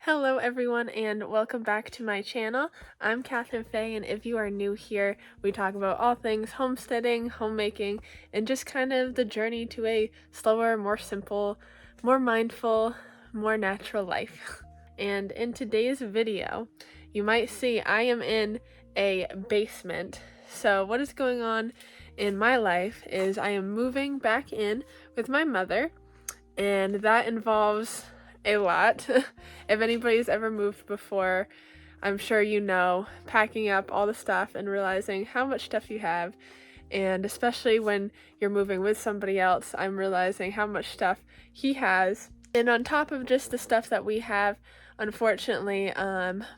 Hello everyone and welcome back to my channel. I'm Catherine Faye, and if you are new here, we talk about all things homesteading, homemaking, and just kind of the journey to a slower, more simple, more mindful, more natural life. And in today's video, you might see I am in a basement. So what is going on in my life is I am moving back in with my mother, and that involves a lot. If anybody's ever moved before, I'm sure you know, packing up all the stuff and realizing how much stuff you have. And especially when you're moving with somebody else, I'm realizing how much stuff he has. And on top of just the stuff that we have, unfortunately,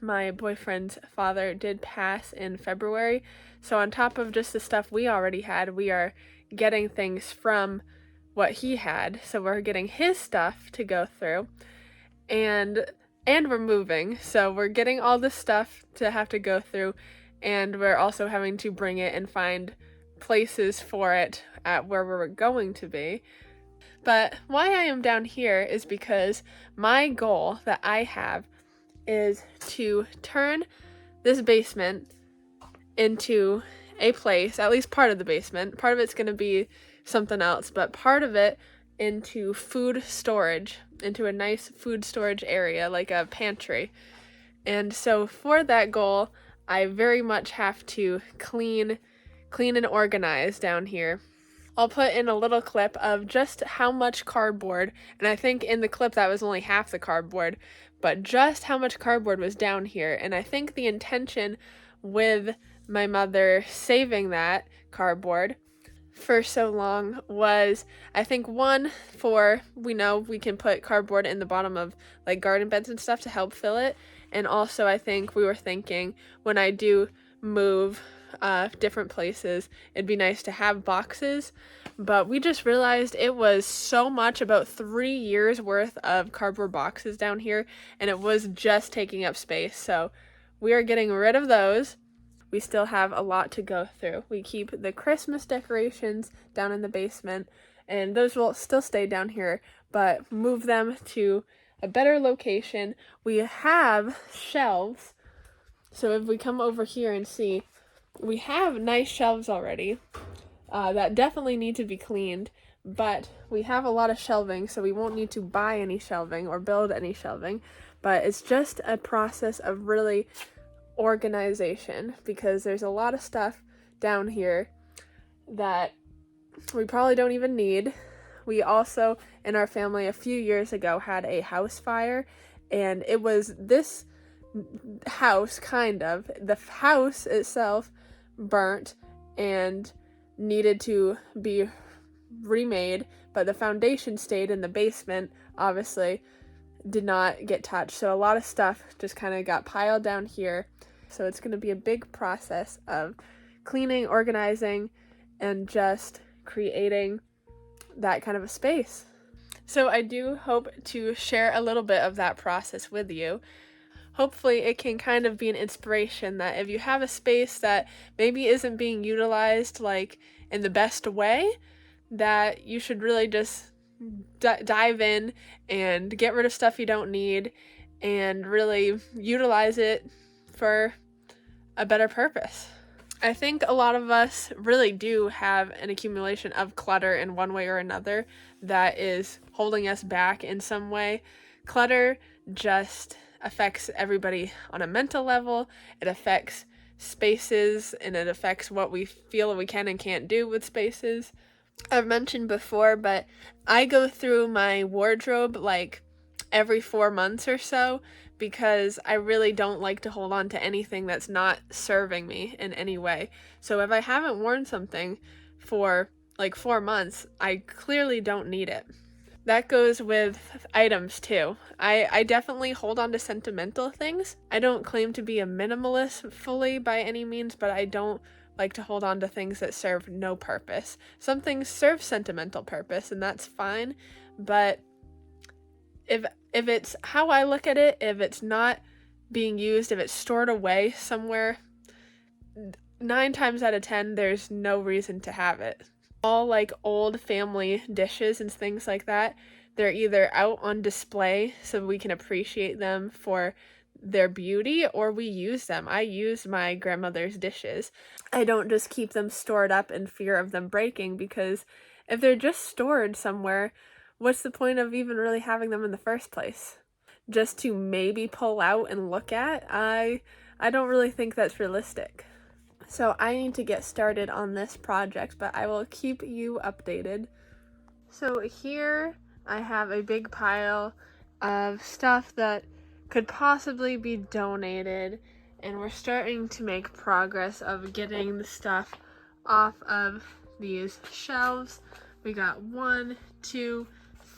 my boyfriend's father did pass in February. So on top of just the stuff we already had, we are getting things from what he had. So we're getting his stuff to go through. And we're moving, so we're getting all this stuff to have to go through, and we're also having to bring it and find places for it at where we're going to be. But why I am down here is because my goal that I have is to turn this basement into a place, at least part of the basement. Part of it's going to be something else, but part of it into food storage, into a nice food storage area, like a pantry. And so for that goal, I very much have to clean and organize down here. I'll put in a little clip of just how much cardboard, and I think in the clip that was only half the cardboard, but just how much cardboard was down here. And I think the intention with my mother saving that cardboard for so long was, I think, one, for we know we can put cardboard in the bottom of like garden beds and stuff to help fill it, and also I think we were thinking when I do move different places, it'd be nice to have boxes. But we just realized it was so much, about 3 years worth of cardboard boxes down here, and it was just taking up space. So we are getting rid of those. We still have a lot to go through. We keep the Christmas decorations down in the basement, and those will still stay down here, but move them to a better location. We have shelves, so if we come over here and see, we have nice shelves already that definitely need to be cleaned, but we have a lot of shelving, so we won't need to buy any shelving or build any shelving, but it's just a process of really organization, because there's a lot of stuff down here that we probably don't even need. We also, in our family, a few years ago had a house fire, and it was this house, kind of, the house itself burnt and needed to be remade, but the foundation stayed in the basement, obviously did not get touched. So a lot of stuff just kind of got piled down here. So it's going to be a big process of cleaning, organizing, and just creating that kind of a space. So I do hope to share a little bit of that process with you. Hopefully it can kind of be an inspiration that if you have a space that maybe isn't being utilized like in the best way, that you should really just dive in and get rid of stuff you don't need and really utilize it for a better purpose. I think a lot of us really do have an accumulation of clutter in one way or another that is holding us back in some way. Clutter just affects everybody on a mental level. It affects spaces, and it affects what we feel we can and can't do with spaces. I've mentioned before, but I go through my wardrobe like every 4 months or so, because I really don't like to hold on to anything that's not serving me in any way. So if I haven't worn something for like 4 months, I clearly don't need it. That goes with items too. I definitely hold on to sentimental things. I don't claim to be a minimalist fully by any means, but I don't like to hold on to things that serve no purpose. Some things serve sentimental purpose, and that's fine, but if it's how I look at it, if it's not being used, if it's stored away somewhere, 9 times out of 10, there's no reason to have it. All like old family dishes and things like that, they're either out on display so we can appreciate them for their beauty, or we use them. I use my grandmother's dishes. I don't just keep them stored up in fear of them breaking, because if they're just stored somewhere, what's the point of even really having them in the first place? Just to maybe pull out and look at? I don't really think that's realistic. So I need to get started on this project, but I will keep you updated. So here I have a big pile of stuff that could possibly be donated, and we're starting to make progress of getting the stuff off of these shelves. We got 1, 2,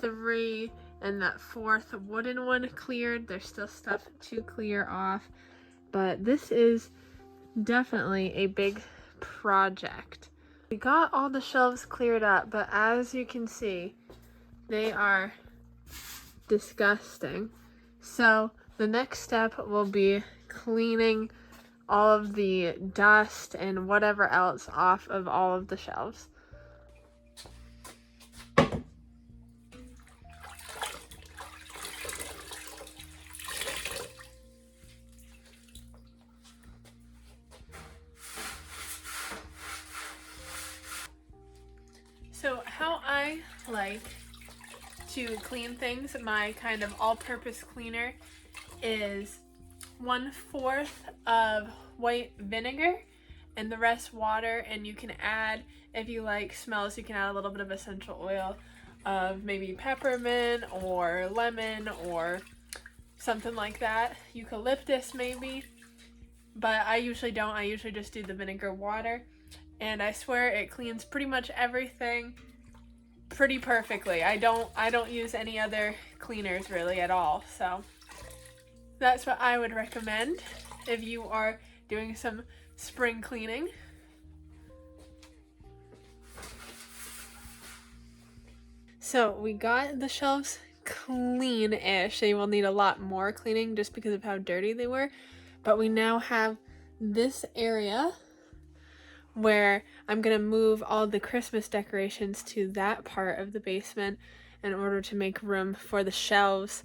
3, and that 4th wooden one cleared. There's still stuff to clear off, but this is definitely a big project. We got all the shelves cleared up, but as you can see, they are disgusting. So the next step will be cleaning all of the dust and whatever else off of all of the shelves. So how I like to clean things, my kind of all-purpose cleaner is 1/4 of white vinegar and the rest water, and you can add, if you like smells, you can add a little bit of essential oil of maybe peppermint or lemon or something like that, eucalyptus maybe, but I usually don't. I usually just do the vinegar water, and I swear it cleans pretty much everything pretty perfectly. I don't use any other cleaners really at all, so that's what I would recommend if you are doing some spring cleaning. So we got the shelves clean-ish. They will need a lot more cleaning just because of how dirty they were, but we now have this area where I'm gonna move all the Christmas decorations to that part of the basement in order to make room for the shelves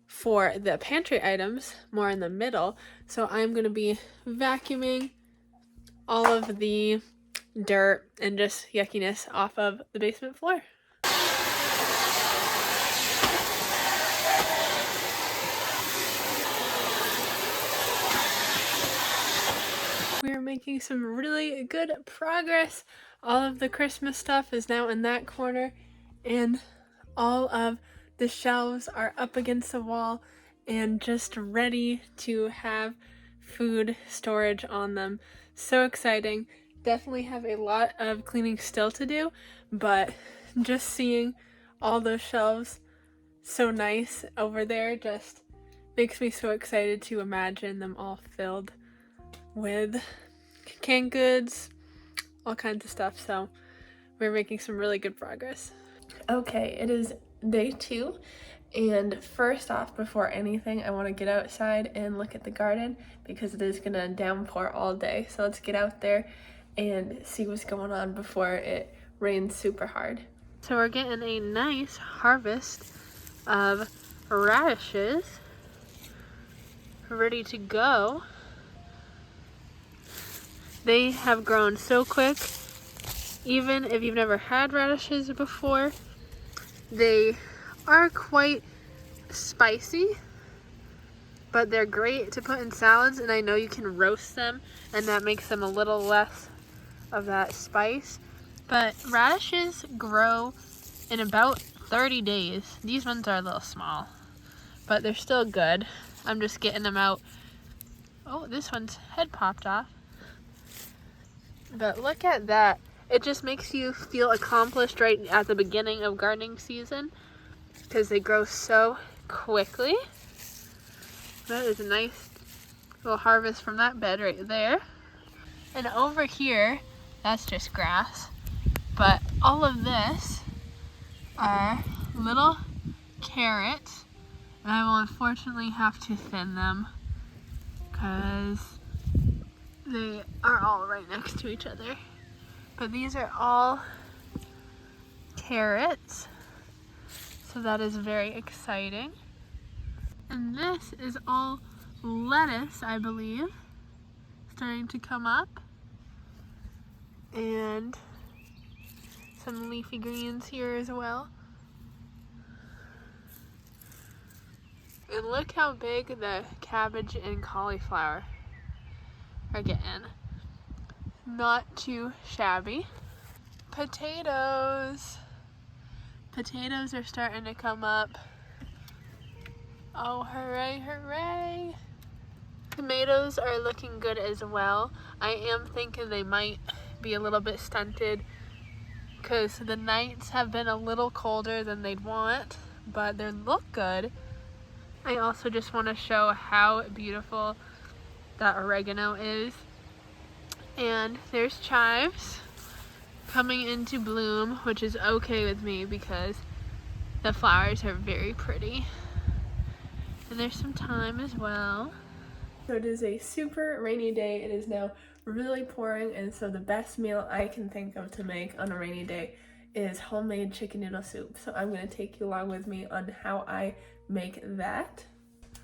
for the pantry items more in the middle. So I'm gonna be vacuuming all of the dirt and just yuckiness off of the basement floor. We're making some really good progress. All of the Christmas stuff is now in that corner, and all of the shelves are up against the wall and just ready to have food storage on them. So exciting. Definitely have a lot of cleaning still to do, but just seeing all those shelves so nice over there just makes me so excited to imagine them all filled with canned goods, all kinds of stuff. So we're making some really good progress. Okay, it is day 2, and first off, before anything, I want to get outside and look at the garden because it is gonna downpour all day. So let's get out there and see what's going on before it rains super hard. So we're getting a nice harvest of radishes ready to go. They have grown so quick. Even if you've never had radishes before, they are quite spicy, but they're great to put in salads, and I know you can roast them and that makes them a little less of that spice. But radishes grow in about 30 days. These ones are a little small, but they're still good. I'm just getting them out. Oh, this one's head popped off. But look at that. It just makes you feel accomplished right at the beginning of gardening season because they grow so quickly. That is a nice little harvest from that bed right there. And over here, that's just grass. But all of this are little carrots, and I will unfortunately have to thin them because they are all right next to each other. But these are all carrots. So that is very exciting. And this is all lettuce, I believe, starting to come up. And some leafy greens here as well. And look how big the cabbage and cauliflower are getting. Not too shabby. Potatoes. Potatoes are starting to come up. Oh, hooray, hooray. Tomatoes are looking good as well. I am thinking they might be a little bit stunted because the nights have been a little colder than they'd want, but they look good. I also just want to show how beautiful that oregano is. And there's chives coming into bloom, which is okay with me because the flowers are very pretty. And there's some thyme as well. So it is a super rainy day. It is now really pouring, and so the best meal I can think of to make on a rainy day is homemade chicken noodle soup. So I'm going to take you along with me on how I make that.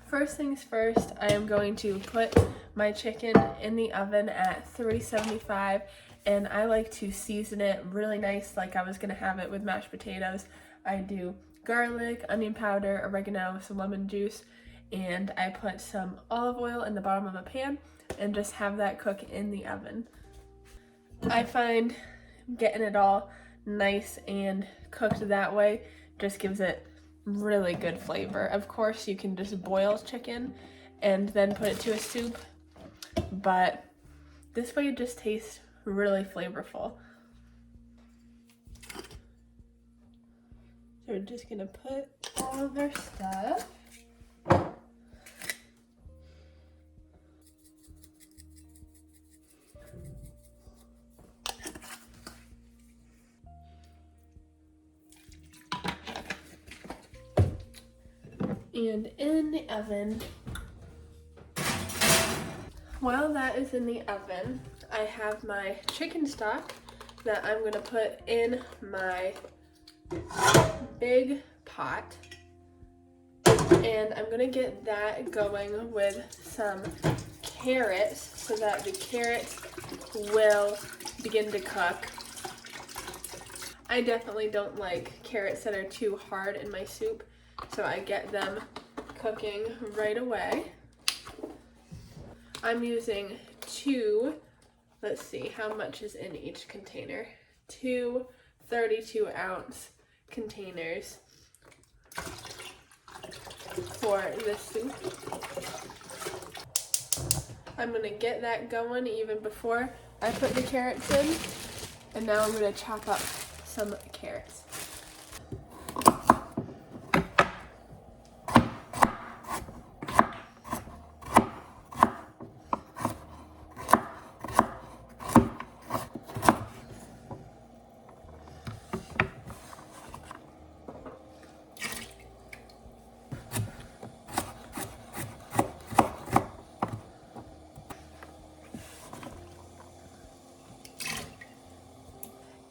First things first, I am going to put my chicken in the oven at 375, and I like to season it really nice like I was going to have it with mashed potatoes. I do garlic, onion powder, oregano, some lemon juice, and I put some olive oil in the bottom of a pan and just have that cook in the oven. I find getting it all nice and cooked that way just gives it really good flavor. Of course, you can just boil chicken and then put it to a soup, but this way it just tastes really flavorful. So we're just gonna put all of our stuff. And in the oven, while that is in the oven, I have my chicken stock that I'm gonna put in my big pot, and I'm gonna get that going with some carrots so that the carrots will begin to cook. I definitely don't like carrots that are too hard in my soup, so I get them cooking right away. I'm using two, let's see, how much is in each container? Two 32-ounce containers for this soup. I'm gonna get that going even before I put the carrots in, and now I'm gonna chop up some carrots.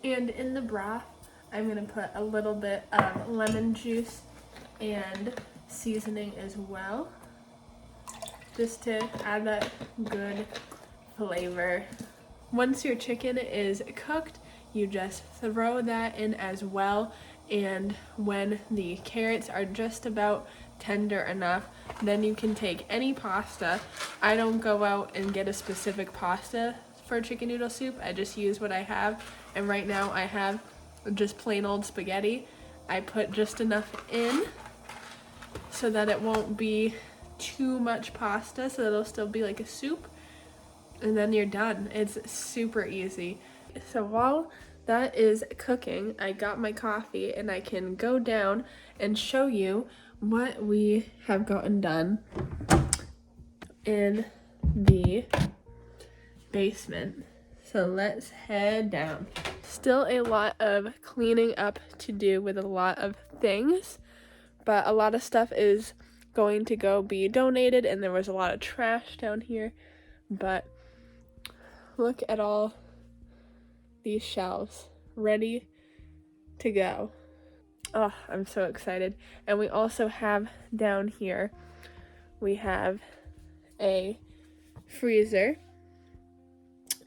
And in the broth, I'm gonna put a little bit of lemon juice and seasoning as well, just to add that good flavor. Once your chicken is cooked, you just throw that in as well, and when the carrots are just about tender enough, then you can take any pasta. I don't go out and get a specific pasta for chicken noodle soup. I just use what I have, and right now I have just plain old spaghetti. I put just enough in so that it won't be too much pasta, so it'll still be like a soup, and then you're done. It's super easy. So while that is cooking, I got my coffee and I can go down and show you what we have gotten done in the basement. So let's head down. Still a lot of cleaning up to do with a lot of things, but a lot of stuff is going to go be donated, and there was a lot of trash down here, but look at all these shelves ready to go. Oh, I'm so excited. And we also have down here, we have a freezer.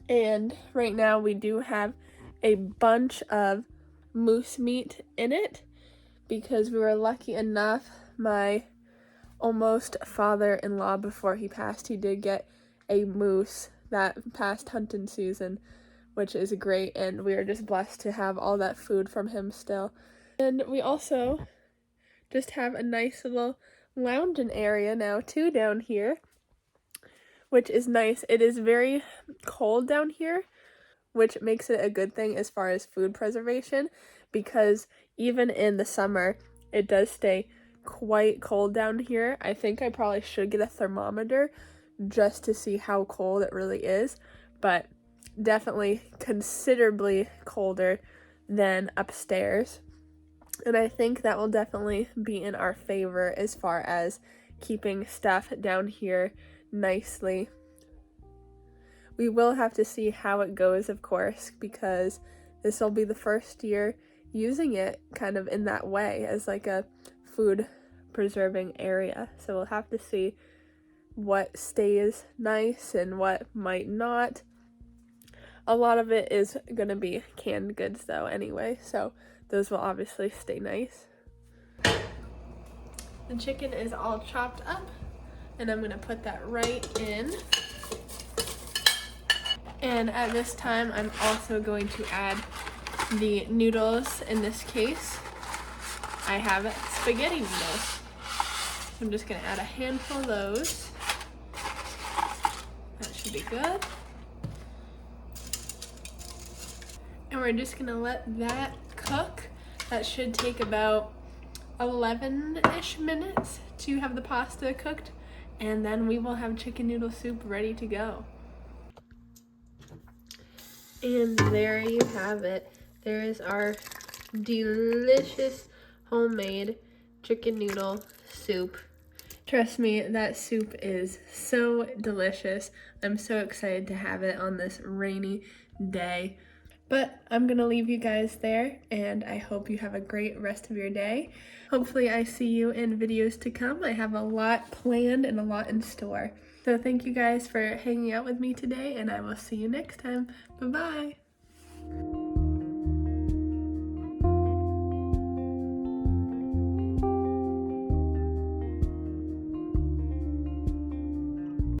And right now we do have a bunch of moose meat in it because we were lucky enough, my almost father-in-law, before he passed, he did get a moose that past hunting season, which is great, and we are just blessed to have all that food from him still. And we also just have a nice little lounging area now too down here, which is nice. It is very cold down here, which makes it a good thing as far as food preservation, because even in the summer it does stay quite cold down here. I think I probably should get a thermometer just to see how cold it really is, but definitely considerably colder than upstairs. And I think that will definitely be in our favor as far as keeping stuff down here nicely. We will have to see how it goes, of course, because this will be the first year using it kind of in that way as like a food preserving area. So we'll have to see what stays nice and what might not. A lot of it is going to be canned goods though anyway, so those will obviously stay nice. The chicken is all chopped up, and I'm going to put that right in. And at this time, I'm also going to add the noodles. In this case, I have spaghetti noodles. I'm just going to add a handful of those. That should be good. And we're just going to let that cook. That should take about 11-ish minutes to have the pasta cooked. And then we will have chicken noodle soup ready to go. And there you have it. There is our delicious homemade chicken noodle soup. Trust me, that soup is so delicious. I'm so excited to have it on this rainy day. But I'm gonna leave you guys there, and I hope you have a great rest of your day. Hopefully I see you in videos to come. I have a lot planned and a lot in store. So thank you guys for hanging out with me today, and I will see you next time. Bye-bye.